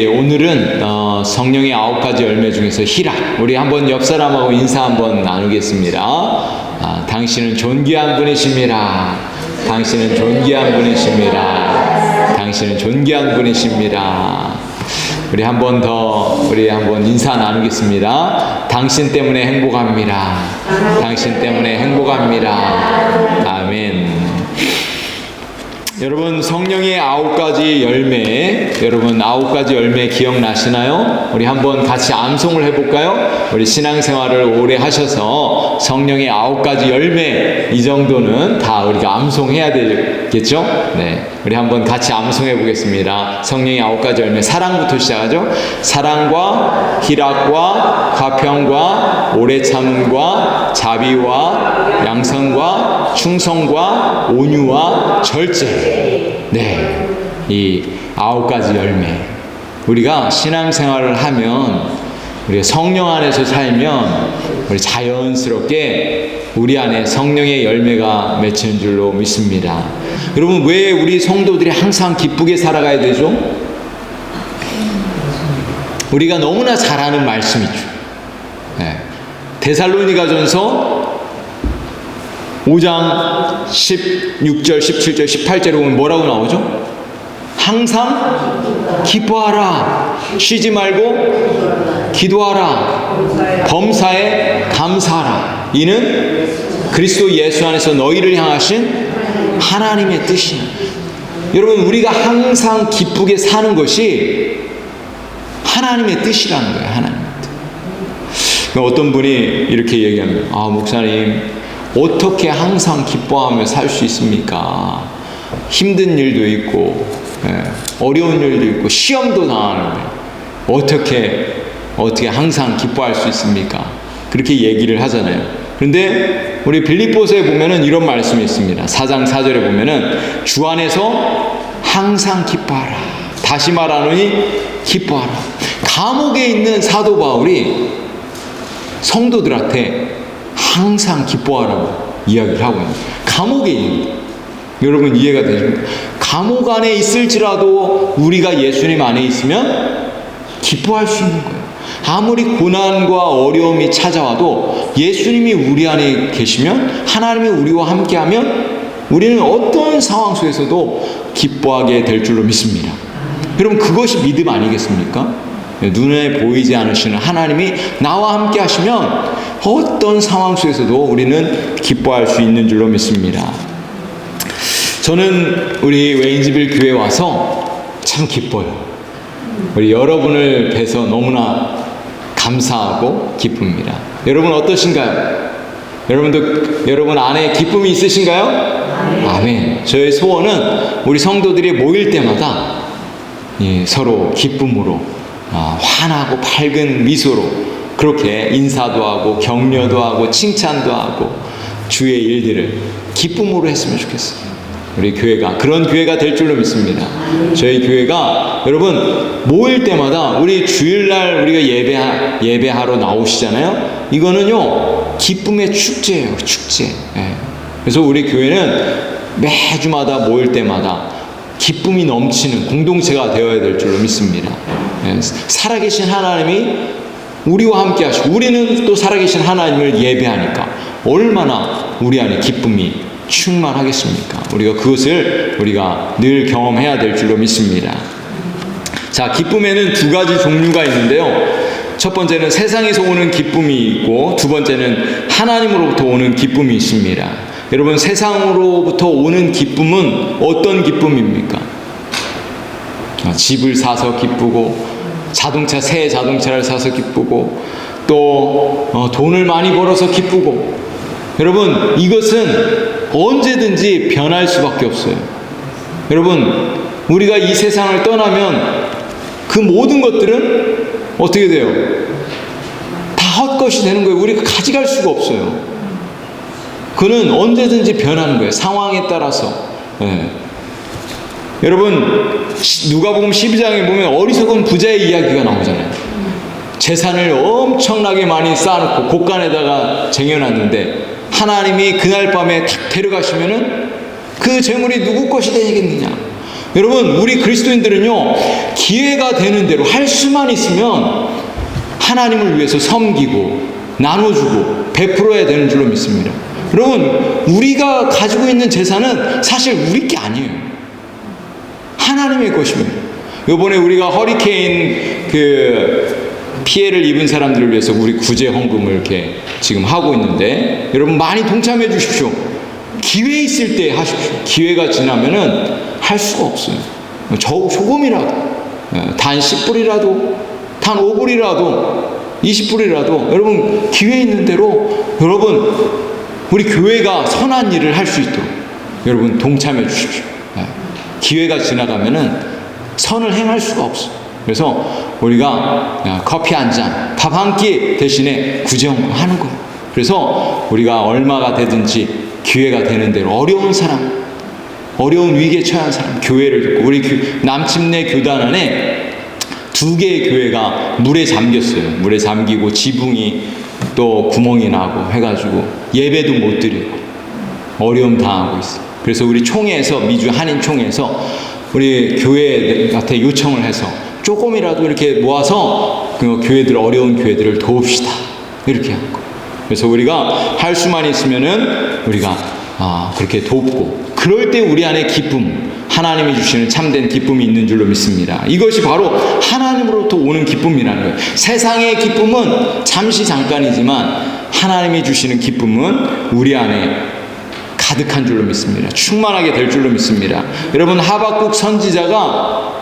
오늘은 성령의 9가지 열매 중에서 희락, 우리 한번 옆 사람하고 인사 한번 나누겠습니다. 당신은 존귀한 분이십니다. 당신은 존귀한 분이십니다. 당신은 존귀한 분이십니다. 우리 한번 인사 나누겠습니다. 당신 때문에 행복합니다. 당신 때문에 행복합니다. 아멘. 여러분, 성령의 9가지 열매, 여러분 9가지 열매 기억나시나요? 우리 한번 같이 암송을 해볼까요? 우리 신앙생활을 오래 하셔서 성령의 9가지 열매, 이 정도는 다 우리가 암송해야 되겠죠? 네, 우리 한번 같이 암송해 보겠습니다. 성령의 9가지 열매, 사랑부터 시작하죠. 사랑과 희락과 화평과 오래 참음과 자비와 양선과 충성과 온유와 절제. 네, 이 9가지 열매, 우리가 신앙생활을 하면, 우리가 성령 안에서 살면 우리 자연스럽게 우리 안에 성령의 열매가 맺히는 줄로 믿습니다. 여러분, 왜 우리 성도들이 항상 기쁘게 살아가야 되죠? 우리가 너무나 잘 아는 말씀이죠. 네. 데살로니가전서 5장 16절, 17절, 18절에 보면 뭐라고 나오죠? 항상 기뻐하라, 쉬지 말고 기도하라, 범사에 감사하라. 이는 그리스도 예수 안에서 너희를 향하신 하나님의 뜻이야. 여러분, 우리가 항상 기쁘게 사는 것이 하나님의 뜻이라는 거예요. 하나님의 뜻. 어떤 분이 이렇게 얘기합니다. 목사님, 어떻게 항상 기뻐하며 살 수 있습니까? 힘든 일도 있고, 어려운 일도 있고, 시험도 당하는데 어떻게 항상 기뻐할 수 있습니까? 그렇게 얘기를 하잖아요. 그런데 우리 빌립보서에 보면은 이런 말씀이 있습니다. 4장 4절에 보면은 주 안에서 항상 기뻐하라. 다시 말하노니 기뻐하라. 감옥에 있는 사도 바울이 성도들한테 항상 기뻐하라고 이야기를 하고 있는, 감옥에 있는, 여러분 이해가 되십니까? 감옥 안에 있을지라도 우리가 예수님 안에 있으면 기뻐할 수 있는 거예요. 아무리 고난과 어려움이 찾아와도 예수님이 우리 안에 계시면, 하나님이 우리와 함께하면 우리는 어떤 상황 속에서도 기뻐하게 될 줄로 믿습니다. 여러분, 그것이 믿음 아니겠습니까? 눈에 보이지 않으시는 하나님이 나와 함께 하시면 어떤 상황 속에서도 우리는 기뻐할 수 있는 줄로 믿습니다. 저는 우리 웨인즈빌 교회에 와서 참 기뻐요. 우리 여러분을 뵈서 너무나 감사하고 기쁩니다. 여러분 어떠신가요? 여러분 안에 기쁨이 있으신가요? 아멘. 저의 소원은 우리 성도들이 모일 때마다 서로 기쁨으로, 환하고 밝은 미소로 그렇게 인사도 하고 격려도 하고 칭찬도 하고 주의 일들을 기쁨으로 했으면 좋겠어요. 우리 교회가 그런 교회가 될 줄로 믿습니다. 저희 교회가, 여러분, 모일 때마다 우리 주일날 우리가 예배하러 나오시잖아요. 이거는요, 기쁨의 축제예요. 축제. 그래서 우리 교회는 매주마다 모일 때마다 기쁨이 넘치는 공동체가 되어야 될 줄로 믿습니다. 살아계신 하나님이 우리와 함께 하시고, 우리는 또 살아계신 하나님을 예배하니까 얼마나 우리 안에 기쁨이 충만하겠습니까? 그것을 우리가 늘 경험해야 될 줄로 믿습니다. 자, 기쁨에는 2가지 종류가 있는데요. 첫 번째는 세상에서 오는 기쁨이 있고, 두 번째는 하나님으로부터 오는 기쁨이 있습니다. 여러분, 세상으로부터 오는 기쁨은 어떤 기쁨입니까? 집을 사서 기쁘고, 새 자동차를 사서 기쁘고, 또 돈을 많이 벌어서 기쁘고. 여러분, 이것은 언제든지 변할 수밖에 없어요. 여러분, 우리가 이 세상을 떠나면 그 모든 것들은 어떻게 돼요? 다 헛것이 되는 거예요. 우리가 가져갈 수가 없어요. 그는 언제든지 변하는 거예요. 상황에 따라서. 여러분, 누가복음 12장에 보면 어리석은 부자의 이야기가 나오잖아요. 재산을 엄청나게 많이 쌓아놓고 곳간에다가 쟁여놨는데 하나님이 그날 밤에 탁 데려가시면은 그 재물이 누구 것이 되겠느냐? 여러분, 우리 그리스도인들은요, 기회가 되는 대로 할 수만 있으면 하나님을 위해서 섬기고 나눠주고 베풀어야 되는 줄로 믿습니다. 여러분, 우리가 가지고 있는 재산은 사실 우리 게 아니에요. 하나님의 것입니다. 이번에 우리가 허리케인 피해를 입은 사람들을 위해서 우리 구제 헌금을 이렇게 지금 하고 있는데, 여러분 많이 동참해 주십시오. 기회 있을 때 하십시오. 기회가 지나면은 할 수가 없어요. 조금이라도, 단 10불이라도, 단 5불이라도, 20불이라도, 여러분 기회 있는 대로 여러분 우리 교회가 선한 일을 할 수 있도록 여러분 동참해 주십시오. 기회가 지나가면은 선을 행할 수가 없어요. 그래서 우리가 커피 한 잔, 밥 한 끼 대신에 구제헌금 하는 거예요. 그래서 우리가 얼마가 되든지 기회가 되는 대로 어려운 사람, 어려운 위기에 처한 사람, 교회를 듣고, 우리 남침내 교단 안에 2개의 교회가 물에 잠겼어요. 물에 잠기고 지붕이 또 구멍이 나고 해가지고 예배도 못 드리고 어려움 당하고 있어요. 그래서 우리 총회에서, 미주 한인 총회에서 우리 교회한테 요청을 해서 조금이라도 이렇게 모아서 그 교회들, 어려운 교회들을 도웁시다, 이렇게 한 거예요. 그래서 우리가 할 수만 있으면은 우리가 그렇게 돕고, 그럴 때 우리 안에 기쁨, 하나님이 주시는 참된 기쁨이 있는 줄로 믿습니다. 이것이 바로 하나님으로부터 오는 기쁨이라는 거예요. 세상의 기쁨은 잠시 잠깐이지만 하나님이 주시는 기쁨은 우리 안에 가득한 줄로 믿습니다. 충만하게 될 줄로 믿습니다. 여러분, 하박국 선지자가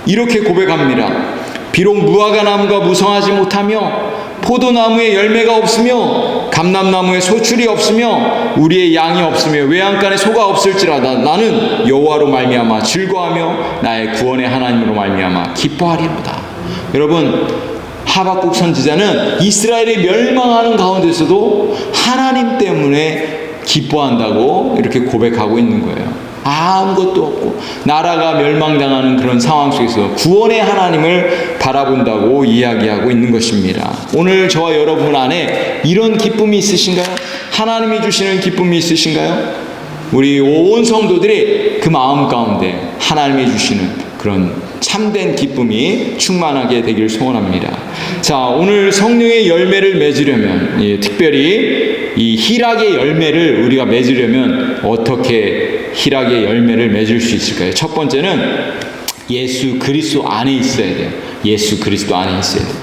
이렇게 고백합니다. 비록 무화과 나무가 무성하지 못하며 포도나무에 열매가 없으며 감람나무에 소출이 없으며 우리의 양이 없으며 외양간에 소가 없을지라도 나는 여호와로 말미암아 즐거워하며 나의 구원의 하나님으로 말미암아 기뻐하리로다. 여러분, 하박국 선지자는 이스라엘이 멸망하는 가운데서도 하나님 때문에 기뻐한다고 이렇게 고백하고 있는 거예요. 아무것도 없고 나라가 멸망당하는 그런 상황 속에서 구원의 하나님을 바라본다고 이야기하고 있는 것입니다. 오늘 저와 여러분 안에 이런 기쁨이 있으신가요? 하나님이 주시는 기쁨이 있으신가요? 우리 온 성도들이 그 마음 가운데 하나님이 주시는 그런 참된 기쁨이 충만하게 되길 소원합니다. 자, 오늘 성령의 열매를 맺으려면, 특별히 이 희락의 열매를 우리가 맺으려면 어떻게 희락의 열매를 맺을 수 있을까요? 첫 번째는 예수 그리스도 안에 있어야 돼요. 예수 그리스도 안에 있어야 돼요.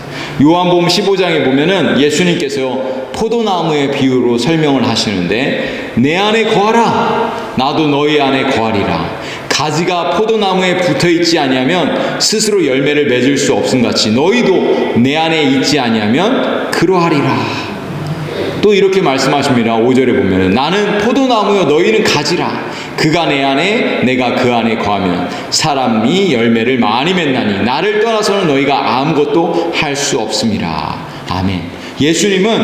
요한복음 15장에 보면은 예수님께서 포도나무의 비유로 설명을 하시는데, 내 안에 거하라, 나도 너희 안에 거하리라. 가지가 포도나무에 붙어있지 아니하면 스스로 열매를 맺을 수 없음같이 너희도 내 안에 있지 아니하면 그러하리라. 또 이렇게 말씀하십니다. 5절에 보면 나는 포도나무여 너희는 가지라. 그가 내 안에 내가 그 안에 거하면 사람이 열매를 많이 맺나니 나를 떠나서는 너희가 아무것도 할 수 없음이라. 아멘. 예수님은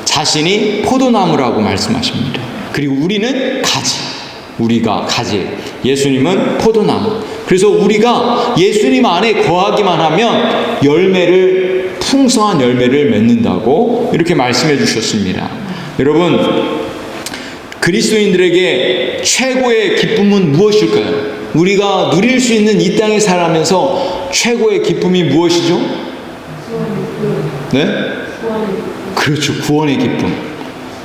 자신이 포도나무라고 말씀하십니다. 그리고 우리는 가지. 우리가 가지, 예수님은 포도나무. 그래서 우리가 예수님 안에 거하기만 하면 열매를, 풍성한 열매를 맺는다고 이렇게 말씀해 주셨습니다. 여러분, 그리스도인들에게 최고의 기쁨은 무엇일까요? 우리가 누릴 수 있는 이 땅에 살아가면서 최고의 기쁨이 무엇이죠? 네? 그렇죠. 구원의 기쁨.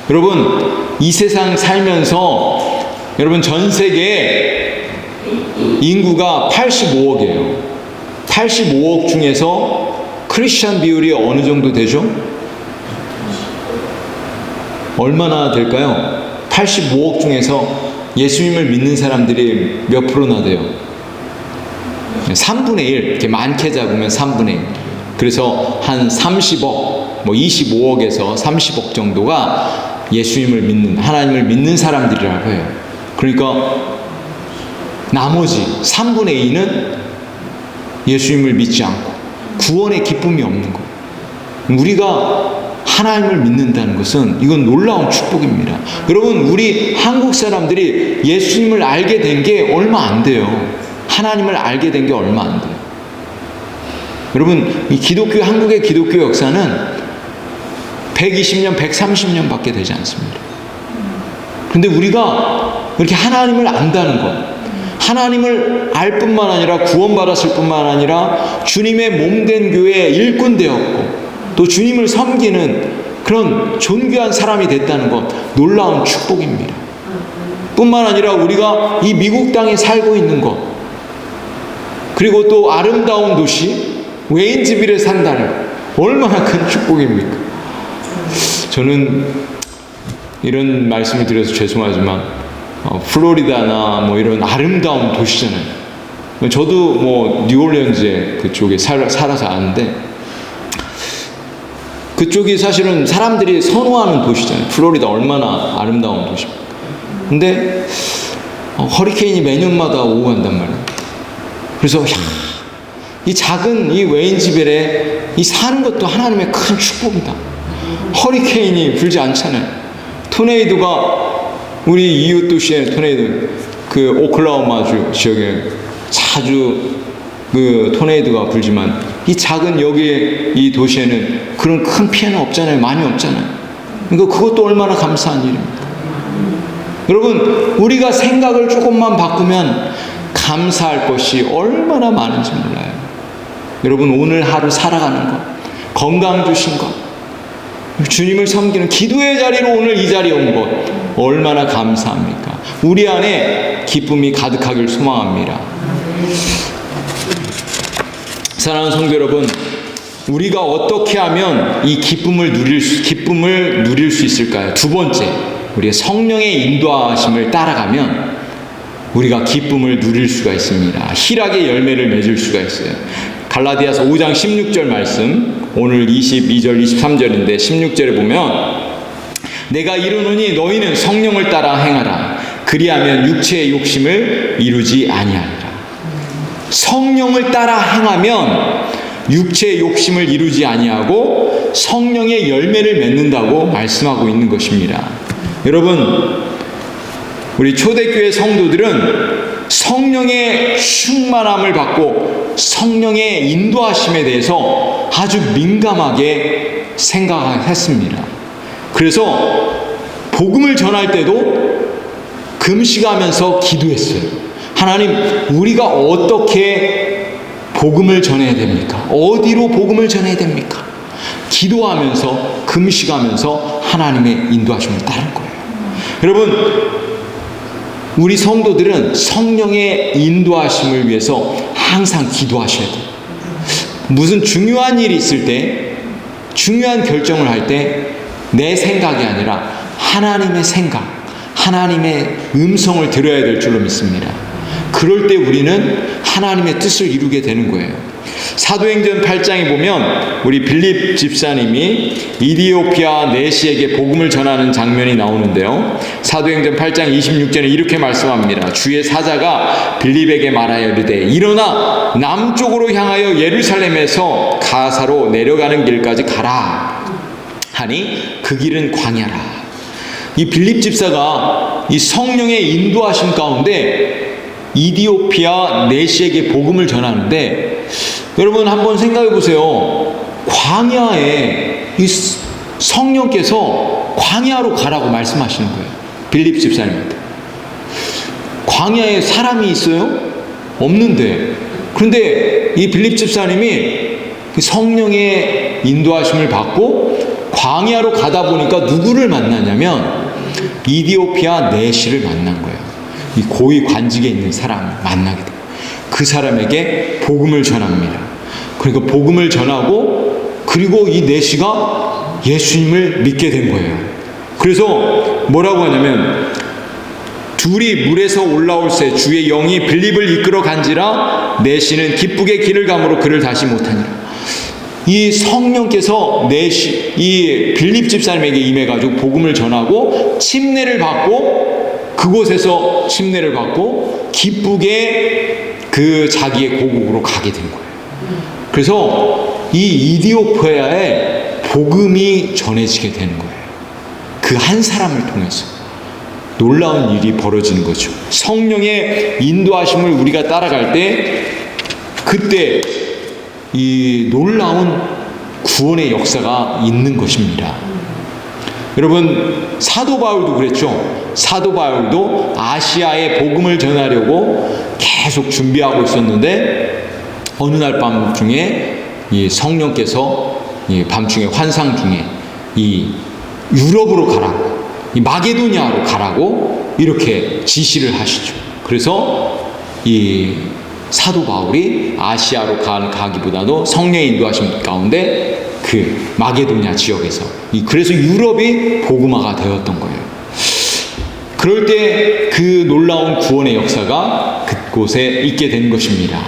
여러분, 이 세상 살면서 여러분, 전 세계 인구가 85억이에요. 85억 중에서 크리스찬 비율이 어느 정도 되죠? 얼마나 될까요? 85억 중에서 예수님을 믿는 사람들이 몇 프로나 돼요? 3분의 1, 이렇게 많게 잡으면 3분의 1. 그래서 한 30억, 25억에서 30억 정도가 예수님을 믿는, 하나님을 믿는 사람들이라고 해요. 그러니까 나머지 3분의 2는 예수님을 믿지 않고 구원의 기쁨이 없는 거예요. 우리가 하나님을 믿는다는 것은 이건 놀라운 축복입니다. 여러분, 우리 한국 사람들이 예수님을 알게 된 게 얼마 안 돼요. 하나님을 알게 된 게 얼마 안 돼요. 여러분, 이 기독교, 한국의 기독교 역사는 120년, 130년 밖에 되지 않습니다. 근데 우리가 이렇게 하나님을 안다는 것, 하나님을 알 뿐만 아니라 구원받았을 뿐만 아니라 주님의 몸된 교회의 일꾼 되었고 또 주님을 섬기는 그런 존귀한 사람이 됐다는 것, 놀라운 축복입니다. 뿐만 아니라 우리가 이 미국 땅에 살고 있는 것, 그리고 또 아름다운 도시 웨인즈빌에 산다는 얼마나 큰 축복입니까? 저는 이런 말씀을 드려서 죄송하지만 플로리다나 뭐 이런 아름다운 도시잖아요. 저도 뭐 뉴올리언즈 그쪽에 살아서 아는데 그쪽이 사실은 사람들이 선호하는 도시잖아요. 플로리다 얼마나 아름다운 도시입니까? 근데 허리케인이 매년마다 오고 간단 말이에요. 그래서 이 작은 이 웨인즈빌에 이 사는 것도 하나님의 큰 축복이다. 허리케인이 불지 않잖아요. 토네이도가 우리 이웃 도시의 토네이도, 그 오클라호마 지역에 자주 그 토네이도가 불지만 이 작은 여기 이 도시에는 그런 큰 피해는 없잖아요. 많이 없잖아요. 그러니까 그것도 얼마나 감사한 일입니다. 여러분, 우리가 생각을 조금만 바꾸면 감사할 것이 얼마나 많은지 몰라요. 여러분, 오늘 하루 살아가는 것, 건강 주신 것, 주님을 섬기는 기도의 자리로 오늘 이 자리에 온 것 얼마나 감사합니까? 우리 안에 기쁨이 가득하길 소망합니다. 사랑하는 성도 여러분, 우리가 어떻게 하면 이 기쁨을 누릴 수 있을까요? 두 번째, 우리가 성령의 인도하심을 따라가면 우리가 기쁨을 누릴 수가 있습니다. 희락의 열매를 맺을 수가 있어요. 갈라디아서 5장 16절 말씀, 오늘 22절 23절인데 16절에 보면 내가 이르노니 너희는 성령을 따라 행하라. 그리하면 육체의 욕심을 이루지 아니하리라. 성령을 따라 행하면 육체의 욕심을 이루지 아니하고 성령의 열매를 맺는다고 말씀하고 있는 것입니다. 여러분, 우리 초대교회 성도들은 성령의 충만함을 받고 성령의 인도하심에 대해서 아주 민감하게 생각했습니다. 그래서 복음을 전할 때도 금식하면서 기도했어요. 하나님, 우리가 어떻게 복음을 전해야 됩니까? 어디로 복음을 전해야 됩니까? 기도하면서 금식하면서 하나님의 인도하심을 따른 거예요. 여러분, 우리 성도들은 성령의 인도하심을 위해서 항상 기도하셔야 돼요. 무슨 중요한 일이 있을 때, 중요한 결정을 할 때 내 생각이 아니라 하나님의 생각, 하나님의 음성을 들어야 될 줄로 믿습니다. 그럴 때 우리는 하나님의 뜻을 이루게 되는 거예요. 사도행전 8장에 보면 우리 빌립 집사님이 이디오피아 내시에게 복음을 전하는 장면이 나오는데요. 사도행전 8장 26절에 이렇게 말씀합니다. 주의 사자가 빌립에게 말하여 이르되 일어나 남쪽으로 향하여 예루살렘에서 가사로 내려가는 길까지 가라 하니 그 길은 광야라. 이 빌립 집사가 이 성령의 인도하심 가운데 이디오피아 내시에게 복음을 전하는데, 여러분 한번 생각해 보세요. 광야에 이 성령께서 광야로 가라고 말씀하시는 거예요. 빌립 집사님한테. 광야에 사람이 있어요? 없는데. 그런데 이 빌립 집사님이 성령의 인도하심을 받고 광야로 가다 보니까 누구를 만나냐면 이디오피아 내시를 만난 거예요. 이 고위 관직에 있는 사람을 만나게 돼요. 그 사람에게 복음을 전합니다. 그러니까 복음을 전하고 그리고 이 내시가 예수님을 믿게 된 거예요. 그래서 뭐라고 하냐면 둘이 물에서 올라올새 주의 영이 빌립을 이끌어 간지라 내시는 기쁘게 길을 가므로 그를 다시 못하니라. 이 성령께서 이 빌립 집사님에게 임해가지고 복음을 전하고 침례를 받고 그곳에서 침례를 받고 기쁘게 그 자기의 고국으로 가게 된 거예요. 그래서 이 이디오피아에 복음이 전해지게 되는 거예요. 그 한 사람을 통해서 놀라운 일이 벌어지는 거죠. 성령의 인도하심을 우리가 따라갈 때 그때 이 놀라운 구원의 역사가 있는 것입니다. 여러분, 사도 바울도 그랬죠. 사도 바울도 아시아에 복음을 전하려고 계속 준비하고 있었는데 어느 날 밤중에 이 성령께서 이 밤중에 환상 중에 이 유럽으로 가라고, 이 마게도니아로 가라고 이렇게 지시를 하시죠. 그래서 이 사도 바울이 아시아로 가기보다도 성령의 인도하심 가운데 그 마게도니아 지역에서 그래서 유럽이 복음화가 되었던 거예요. 그럴 때 그 놀라운 구원의 역사가 그곳에 있게 된 것입니다.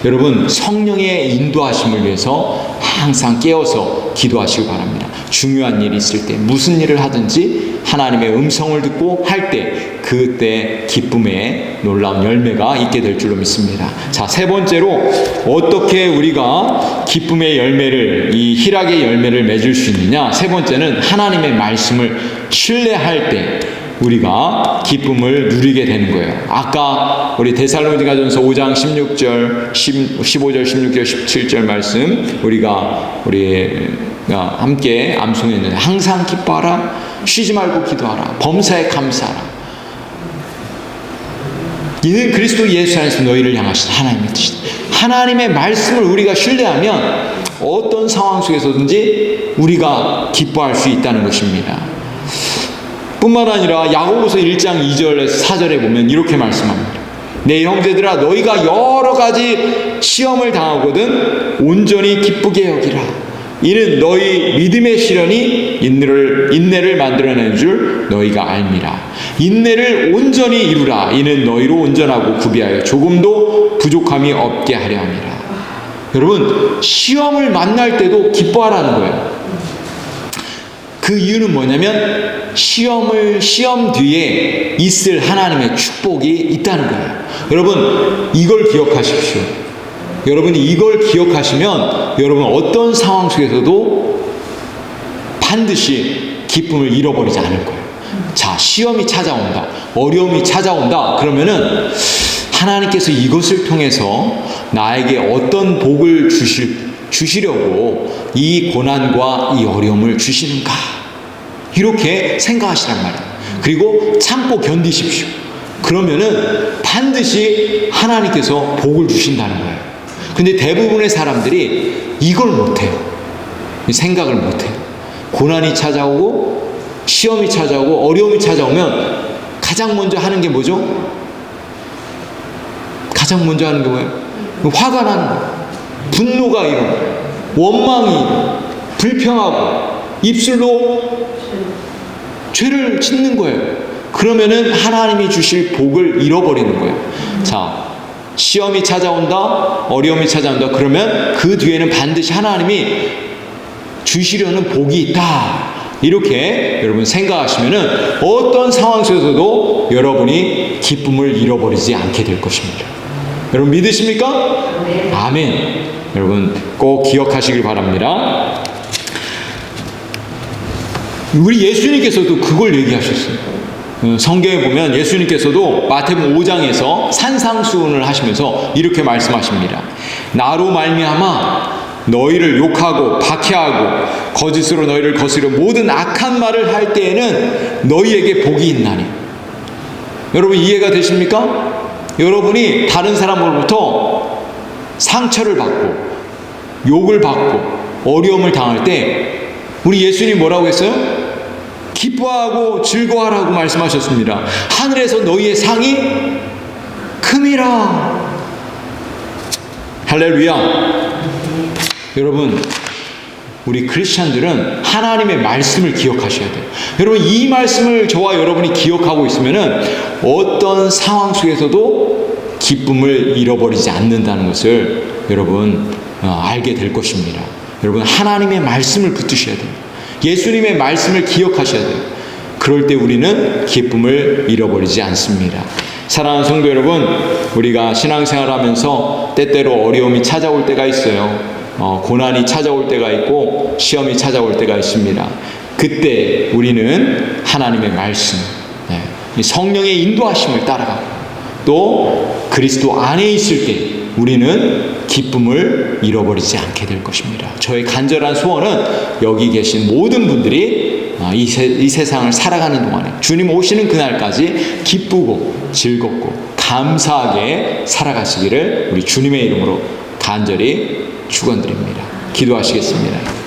여러분, 성령의 인도하심을 위해서 항상 깨어서 기도하시기 바랍니다. 중요한 일이 있을 때 무슨 일을 하든지 하나님의 음성을 듣고 할 때 그때 기쁨의 놀라운 열매가 있게 될 줄로 믿습니다. 자, 세 번째로 어떻게 우리가 기쁨의 열매를, 이 희락의 열매를 맺을 수 있느냐? 세 번째는 하나님의 말씀을 신뢰할 때 우리가 기쁨을 누리게 되는 거예요. 아까 우리 데살로니가전서 5장 16절, 15절, 16절, 17절 말씀 우리 함께 암송했는데, 항상 기뻐하라, 쉬지 말고 기도하라, 범사에 감사하라. 이는 그리스도 예수 안에서 너희를 향하신 하나님의 뜻이다. 하나님의 말씀을 우리가 신뢰하면 어떤 상황 속에서든지 우리가 기뻐할 수 있다는 것입니다. 뿐만 아니라 야고보서 1장 2절에서 4절에 보면 이렇게 말씀합니다. 내 형제들아, 너희가 여러 가지 시험을 당하거든 온전히 기쁘게 여기라. 이는 너희 믿음의 시련이 인내를 만들어내는 줄 너희가 알미라. 인내를 온전히 이루라. 이는 너희로 온전하고 구비하여 조금도 부족함이 없게 하려 함이라. 여러분, 시험을 만날 때도 기뻐하라는 거예요. 그 이유는 뭐냐면 시험 뒤에 있을 하나님의 축복이 있다는 거예요. 여러분, 이걸 기억하십시오. 여러분이 이걸 기억하시면 여러분 어떤 상황 속에서도 반드시 기쁨을 잃어버리지 않을 거예요. 자, 시험이 찾아온다, 어려움이 찾아온다 그러면은 하나님께서 이것을 통해서 나에게 어떤 복을 주시려고 이 고난과 이 어려움을 주시는가, 이렇게 생각하시란 말이에요. 그리고 참고 견디십시오. 그러면은 반드시 하나님께서 복을 주신다는 거예요. 근데 대부분의 사람들이 이걸 못해요. 생각을 못해요. 고난이 찾아오고 시험이 찾아오고 어려움이 찾아오면 가장 먼저 하는 게 뭐죠? 가장 먼저 하는 게 뭐예요? 화가 나는 거예요. 분노가 일어나요. 원망이, 불평하고 입술로 죄를 짓는 거예요. 그러면은 하나님이 주실 복을 잃어버리는 거예요. 자, 시험이 찾아온다, 어려움이 찾아온다 그러면 그 뒤에는 반드시 하나님이 주시려는 복이 있다, 이렇게 여러분 생각하시면은 어떤 상황 속에서도 여러분이 기쁨을 잃어버리지 않게 될 것입니다. 여러분 믿으십니까? 네. 아멘. 여러분 꼭 기억하시길 바랍니다. 우리 예수님께서도 그걸 얘기하셨어요. 성경에 보면 예수님께서도 마태복음 5장에서 산상수훈을 하시면서 이렇게 말씀하십니다. 나로 말미암아 너희를 욕하고 박해하고 거짓으로 너희를 거스려 모든 악한 말을 할 때에는 너희에게 복이 있나니. 여러분 이해가 되십니까? 여러분이 다른 사람으로부터 상처를 받고 욕을 받고 어려움을 당할 때 우리 예수님 뭐라고 했어요? 기뻐하고 즐거워하라고 말씀하셨습니다. 하늘에서 너희의 상이 큼이라. 할렐루야. 여러분, 우리 크리스찬들은 하나님의 말씀을 기억하셔야 돼요. 여러분 이 말씀을 저와 여러분이 기억하고 있으면은 어떤 상황 속에서도 기쁨을 잃어버리지 않는다는 것을 여러분 알게 될 것입니다. 여러분 하나님의 말씀을 붙드셔야 돼요. 예수님의 말씀을 기억하셔야 돼요. 그럴 때 우리는 기쁨을 잃어버리지 않습니다. 사랑하는 성도 여러분, 우리가 신앙생활 하면서 때때로 어려움이 찾아올 때가 있어요. 고난이 찾아올 때가 있고 시험이 찾아올 때가 있습니다. 그때 우리는 하나님의 말씀, 이 성령의 인도하심을 따라가고 또 그리스도 안에 있을 때 우리는 기쁨을 잃어버리지 않게 될 것입니다. 저의 간절한 소원은 여기 계신 모든 분들이 이 세상을 살아가는 동안에 주님 오시는 그날까지 기쁘고 즐겁고 감사하게 살아가시기를 우리 주님의 이름으로 간절히 축원드립니다. 기도하시겠습니다.